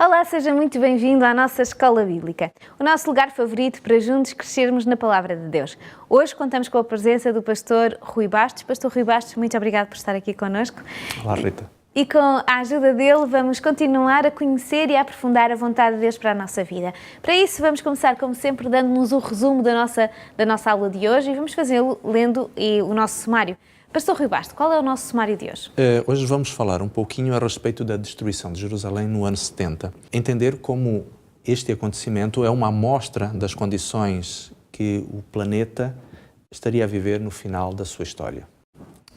Olá, seja muito bem-vindo à nossa Escola Bíblica, o nosso lugar favorito para juntos crescermos na Palavra de Deus. Hoje contamos com a presença do pastor Rui Bastos. Pastor Rui Bastos, muito obrigado por estar aqui connosco. Olá, Rita. E com a ajuda dele vamos continuar a conhecer e a aprofundar a vontade de Deus para a nossa vida. Para isso vamos começar, como sempre, dando-nos o resumo da nossa aula de hoje e vamos fazê-lo lendo o nosso sumário. Pastor Rui Bastos, qual é o nosso sumário de hoje? Hoje vamos falar um pouquinho a respeito da destruição de Jerusalém no ano 70. Entender como este acontecimento é uma amostra das condições que o planeta estaria a viver no final da sua história.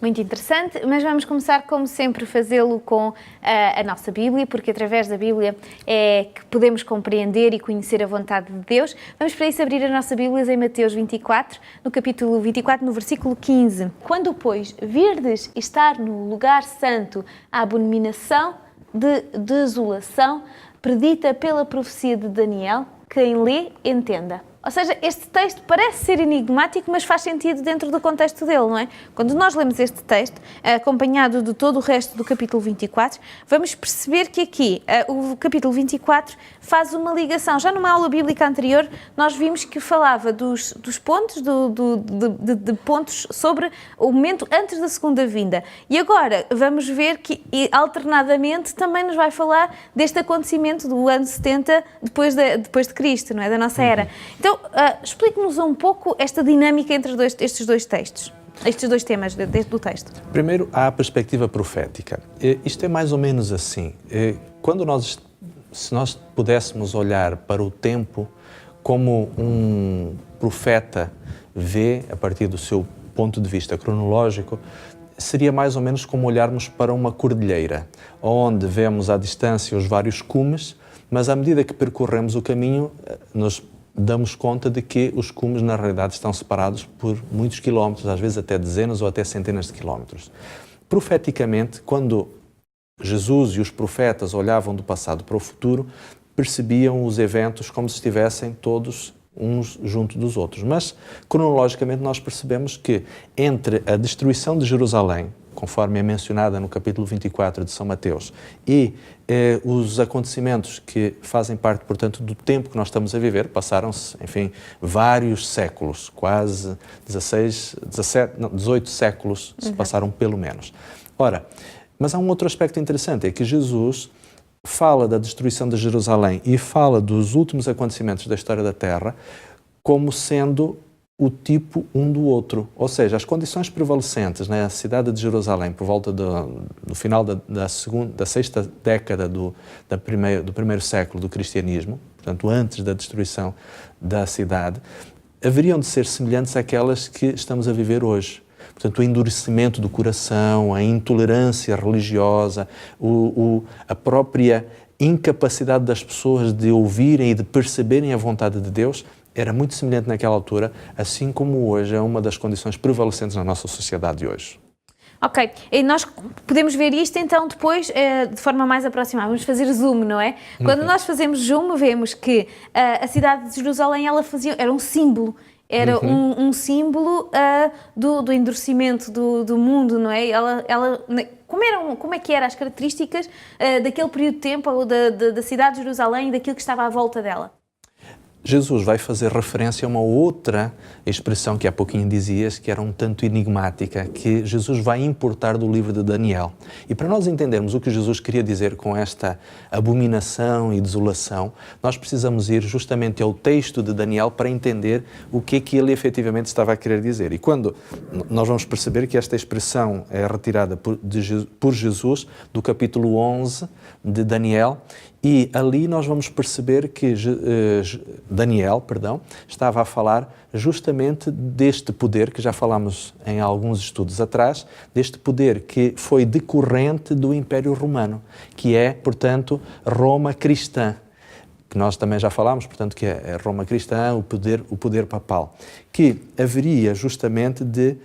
Muito interessante, mas vamos começar, como sempre, fazê-lo com a nossa Bíblia, porque através da Bíblia é que podemos compreender e conhecer a vontade de Deus. Vamos para isso abrir a nossa Bíblia em Mateus 24, no capítulo 24, no versículo 15. Quando, pois, virdes estar no lugar santo a abominação de desolação, predita pela profecia de Daniel, quem lê, entenda. Ou seja, este texto parece ser enigmático, mas faz sentido dentro do contexto dele, não é? Quando nós lemos este texto, acompanhado de todo o resto do capítulo 24, vamos perceber que aqui o capítulo 24 faz uma ligação. Já numa aula bíblica anterior, nós vimos que falava dos pontos, de pontos sobre o momento antes da segunda vinda. E agora vamos ver que, alternadamente, também nos vai falar deste acontecimento do ano 70, depois de Cristo, não é? Da nossa era. Então, explique-nos um pouco esta dinâmica entre estes dois textos, estes dois temas do texto. Primeiro, há a perspectiva profética. Isto é mais ou menos assim. Se nós pudéssemos olhar para o tempo como um profeta vê, a partir do seu ponto de vista cronológico, seria mais ou menos como olharmos para uma cordilheira, onde vemos à distância os vários cumes, mas à medida que percorremos o caminho, nos damos conta de que os cumes, na realidade, estão separados por muitos quilómetros, às vezes até dezenas ou até centenas de quilómetros. Profeticamente, quando Jesus e os profetas olhavam do passado para o futuro, percebiam os eventos como se estivessem todos uns junto dos outros. Mas, cronologicamente, nós percebemos que entre a destruição de Jerusalém, conforme é mencionada no capítulo 24 de São Mateus, e os acontecimentos que fazem parte, portanto, do tempo que nós estamos a viver, passaram-se, enfim, vários séculos, quase 18 séculos se passaram pelo menos. Ora, mas há um outro aspecto interessante, é que Jesus fala da destruição de Jerusalém e fala dos últimos acontecimentos da história da Terra como sendo o tipo um do outro. Ou seja, as condições prevalecentes na cidade de Jerusalém por volta do final da sexta década do primeiro século do cristianismo, portanto antes da destruição da cidade, haveriam de ser semelhantes àquelas que estamos a viver hoje. Portanto, o endurecimento do coração, a intolerância religiosa, a própria incapacidade das pessoas de ouvirem e de perceberem a vontade de Deus era muito semelhante naquela altura, assim como hoje é uma das condições prevalecentes na nossa sociedade de hoje. Ok, e nós podemos ver isto então depois de forma mais aproximada, vamos fazer zoom, não é? Quando nós fazemos zoom, vemos que a cidade de Jerusalém era um símbolo. Era um símbolo do endurecimento do mundo, não é? Como é que eram as características daquele período de tempo da cidade de Jerusalém e daquilo que estava à volta dela? Jesus vai fazer referência a uma outra expressão que há pouquinho dizias, que era um tanto enigmática, que Jesus vai importar do livro de Daniel. E para nós entendermos o que Jesus queria dizer com esta abominação e desolação, nós precisamos ir justamente ao texto de Daniel para entender o que é que ele efetivamente estava a querer dizer. E quando nós vamos perceber que esta expressão é retirada por Jesus do capítulo 11 de Daniel, e ali nós vamos perceber que Daniel estava a falar justamente deste poder, que já falámos em alguns estudos atrás, deste poder que foi decorrente do Império Romano, que é, portanto, Roma cristã, que nós também já falámos, portanto, que é Roma cristã, o poder papal, que haveria justamente de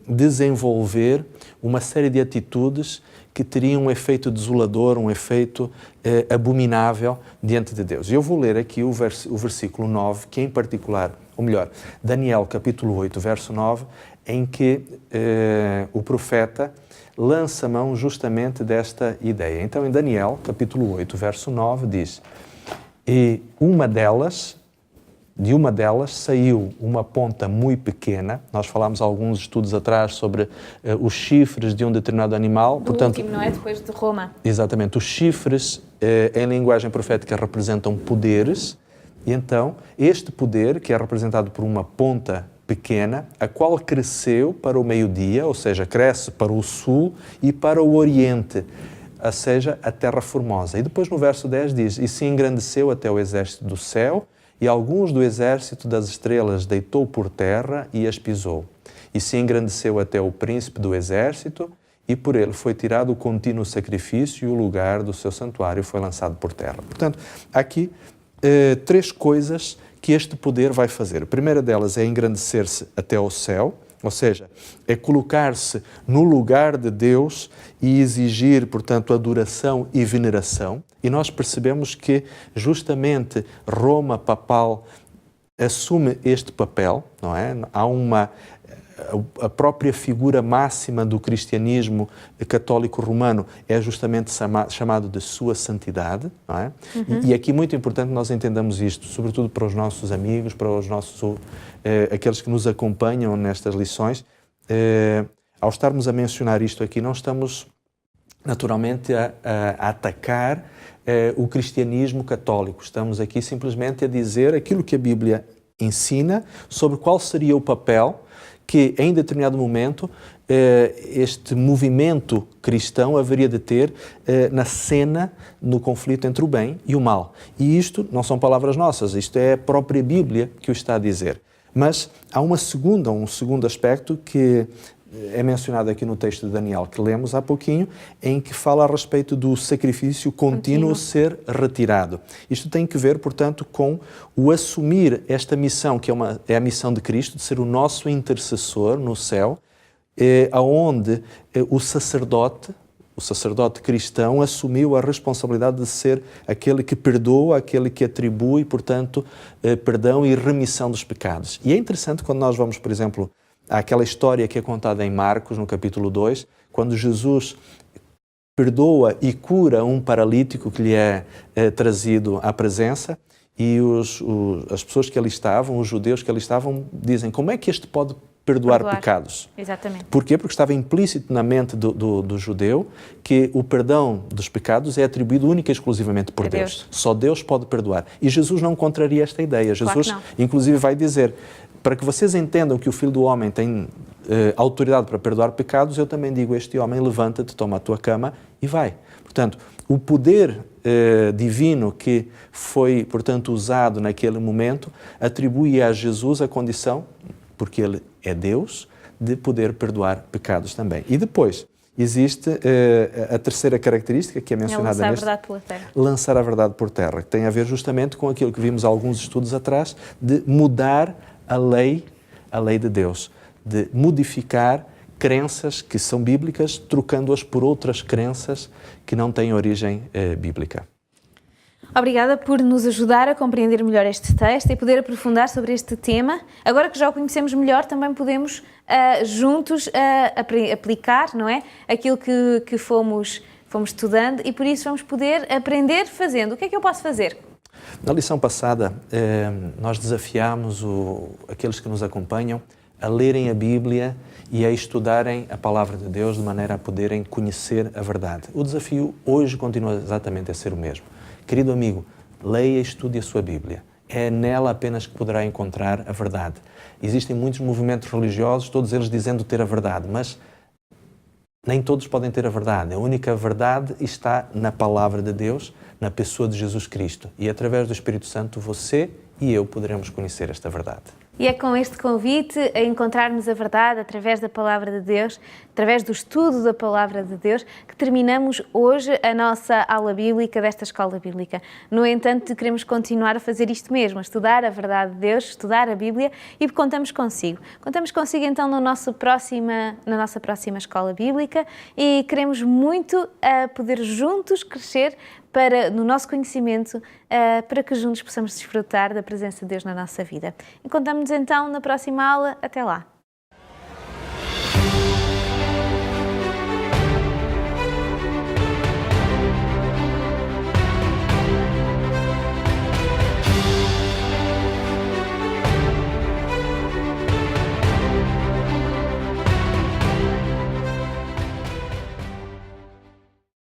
desenvolver uma série de atitudes que teriam um efeito desolador, um efeito abominável diante de Deus. E eu vou ler aqui o versículo 9, que em particular, ou melhor, Daniel capítulo 8, verso 9, em que o profeta lança mão justamente desta ideia. Então, em Daniel, capítulo 8, verso 9, diz: e de uma delas saiu uma ponta muito pequena. Nós falámos alguns estudos atrás sobre os chifres de um determinado animal. Portanto, último, não é? Depois de Roma. Exatamente. Os chifres, em linguagem profética, representam poderes. E então, este poder, que é representado por uma ponta pequena, a qual cresceu para o meio-dia, ou seja, cresce para o sul e para o oriente, ou seja, a terra formosa. E depois no verso 10 diz: e se engrandeceu até o exército do céu, e alguns do exército das estrelas deitou por terra e as pisou. E se engrandeceu até o príncipe do exército, e por ele foi tirado o contínuo sacrifício, e o lugar do seu santuário foi lançado por terra. Portanto, há aqui três coisas que este poder vai fazer. A primeira delas é engrandecer-se até ao céu, ou seja, é colocar-se no lugar de Deus e exigir, portanto, adoração e veneração. E nós percebemos que justamente Roma papal assume este papel, não é? Há a própria figura máxima do cristianismo católico romano é justamente chamado de sua santidade, não é? E aqui muito importante nós entendamos isto, sobretudo para os nossos amigos, para os nossos aqueles que nos acompanham nestas lições. Ao estarmos a mencionar isto aqui, não estamos naturalmente a atacar o cristianismo católico. Estamos aqui simplesmente a dizer aquilo que a Bíblia ensina sobre qual seria o papel que, em determinado momento, este movimento cristão haveria de ter na cena, no conflito entre o bem e o mal. E isto não são palavras nossas, isto é a própria Bíblia que o está a dizer. Mas há um segundo aspecto que é mencionado aqui no texto de Daniel, que lemos há pouquinho, em que fala a respeito do sacrifício contínuo ser retirado. Isto tem que ver, portanto, com o assumir esta missão, que é a missão de Cristo, de ser o nosso intercessor no céu, aonde o sacerdote cristão assumiu a responsabilidade de ser aquele que perdoa, aquele que atribui, portanto, perdão e remissão dos pecados. E é interessante quando nós vamos, por exemplo, àquela história que é contada em Marcos, no capítulo 2, quando Jesus perdoa e cura um paralítico que lhe é trazido à presença, e as pessoas que ali estavam, os judeus que ali estavam, dizem: como é que este pode perdoar pecados? Exatamente. Porquê? Porque estava implícito na mente do judeu que o perdão dos pecados é atribuído única e exclusivamente por Deus. Só Deus pode perdoar. E Jesus não contraria esta ideia. Jesus, inclusive, vai dizer: para que vocês entendam que o Filho do Homem tem autoridade para perdoar pecados, eu também digo a este homem: levanta-te, toma a tua cama e vai. Portanto, o poder divino que foi, portanto, usado naquele momento atribui a Jesus a condição, porque ele é Deus, de poder perdoar pecados também. E depois existe a terceira característica que é mencionada neste... Lançar a verdade por terra. Lançar a verdade por terra, que tem a ver justamente com aquilo que vimos alguns estudos atrás, de mudar a lei de Deus, de modificar crenças que são bíblicas, trocando-as por outras crenças que não têm origem bíblica. Obrigada por nos ajudar a compreender melhor este texto e poder aprofundar sobre este tema. Agora que já o conhecemos melhor, também podemos juntos aplicar, não é? Aquilo que fomos estudando, e por isso vamos poder aprender fazendo. O que é que eu posso fazer? Na lição passada, nós desafiámos aqueles que nos acompanham a lerem a Bíblia e a estudarem a Palavra de Deus de maneira a poderem conhecer a verdade. O desafio hoje continua exatamente a ser o mesmo. Querido amigo, leia e estude a sua Bíblia. É nela apenas que poderá encontrar a verdade. Existem muitos movimentos religiosos, todos eles dizendo ter a verdade, mas nem todos podem ter a verdade. A única verdade está na Palavra de Deus, na pessoa de Jesus Cristo. E através do Espírito Santo, você e eu poderemos conhecer esta verdade. E é com este convite a encontrarmos a verdade através da Palavra de Deus, através do estudo da Palavra de Deus, que terminamos hoje a nossa aula bíblica desta Escola Bíblica. No entanto, queremos continuar a fazer isto mesmo, a estudar a verdade de Deus, estudar a Bíblia, e contamos consigo. Contamos consigo então na nossa próxima Escola Bíblica, e queremos muito poder juntos crescer no nosso conhecimento, para que juntos possamos desfrutar da presença de Deus na nossa vida. Encontramos-nos então na próxima aula. Até lá!